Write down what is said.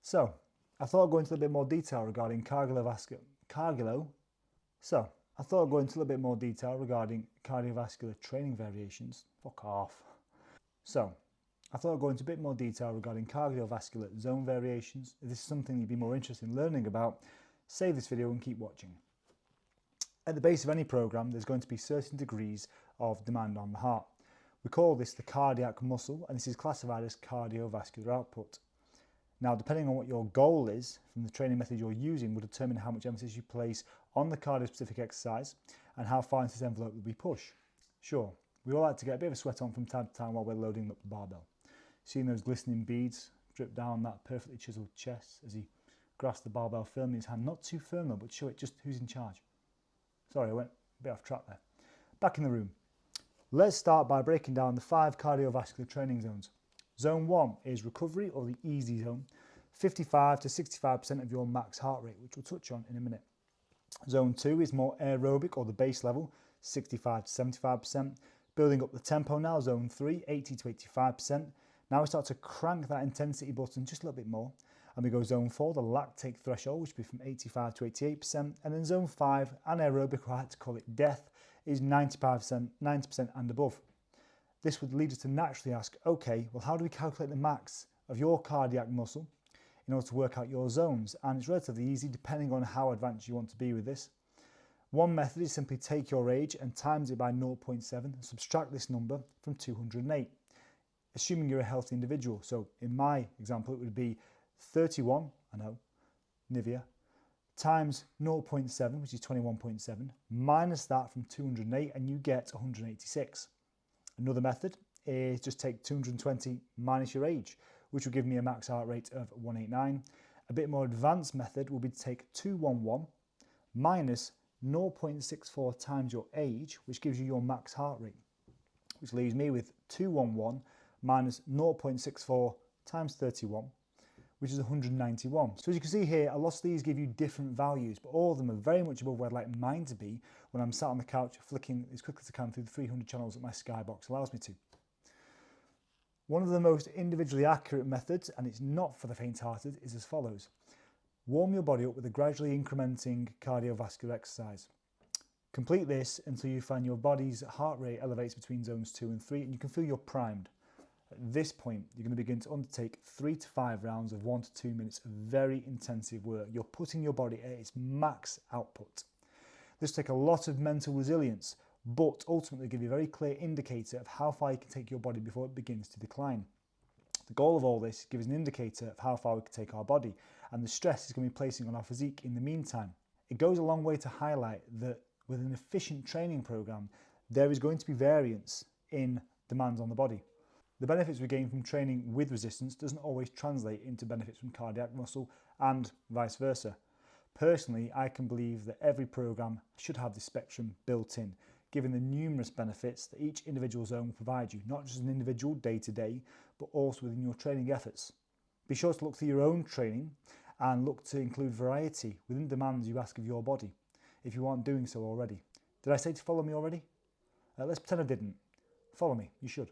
So, I thought I'd go into a little bit more detail regarding cardiovascular training variations. Fuck off. So, I thought I'd go into a bit more detail regarding cardiovascular zone variations. If this is something you'd be more interested in learning about, save this video and keep watching. At the base of any program, there's going to be certain degrees of demand on the heart. We call this the cardiac muscle, and this is classified as cardiovascular output. Now, depending on what your goal is, from the training method you're using, will determine how much emphasis you place on the cardio-specific exercise and how far into this envelope that we push. Sure, we all like to get a bit of a sweat on from time to time while we're loading up the barbell. Seeing those glistening beads drip down that perfectly chiseled chest as he grasps the barbell firmly in his hand. Not too firm though, but show it just who's in charge. Sorry, I went a bit off track there. Back in the room. Let's start by breaking down the 5 cardiovascular training zones. Zone 1 is recovery, or the easy zone, 55 to 65% of your max heart rate, which we'll touch on in a minute. Zone 2 is more aerobic, or the base level, 65 to 75%. Building up the tempo now, zone 3, 80 to 85%. Now we start to crank that intensity button just a little bit more. And we go zone 4, the lactate threshold, which will be from 85 to 88%. And then zone 5, anaerobic, or I had to call it death, is 90% and above. This would lead us to naturally ask, okay, well, how do we calculate the max of your cardiac muscle in order to work out your zones? And it's relatively easy depending on how advanced you want to be with this. One method is simply take your age and times it by 0.7 and subtract this number from 208, assuming you're a healthy individual. So in my example, it would be 31, I know, Nivea, times 0.7, which is 21.7, minus that from 208, and you get 186. Another method is just take 220 minus your age, which will give me a max heart rate of 189. A bit more advanced method will be to take 211 minus 0.64 times your age, which gives you your max heart rate, which leaves me with 211 minus 0.64 times 31, which is 191. So as you can see here, a lot of these give you different values, but all of them are very much above where I'd like mine to be when I'm sat on the couch flicking as quickly as I can through the 300 channels that my Skybox allows me to. One of the most individually accurate methods, and it's not for the faint-hearted, is as follows. Warm your body up with a gradually incrementing cardiovascular exercise. Complete this until you find your body's heart rate elevates between zones 2 and 3, and you can feel you're primed. At this point, you're going to begin to undertake 3 to 5 rounds of 1 to 2 minutes of very intensive work. You're putting your body at its max output. This will take a lot of mental resilience, but ultimately give you a very clear indicator of how far you can take your body before it begins to decline. The goal of all this is to give us an indicator of how far we can take our body, and the stress is going to be placing on our physique in the meantime. It goes a long way to highlight that with an efficient training program, there is going to be variance in demands on the body. The benefits we gain from training with resistance doesn't always translate into benefits from cardiac muscle, and vice versa. Personally, I can believe that every program should have this spectrum built in, given the numerous benefits that each individual zone will provide you, not just as an individual day to day, but also within your training efforts. Be sure to look through your own training and look to include variety within demands you ask of your body, if you aren't doing so already. Did I say to follow me already? Let's pretend I didn't. Follow me, you should.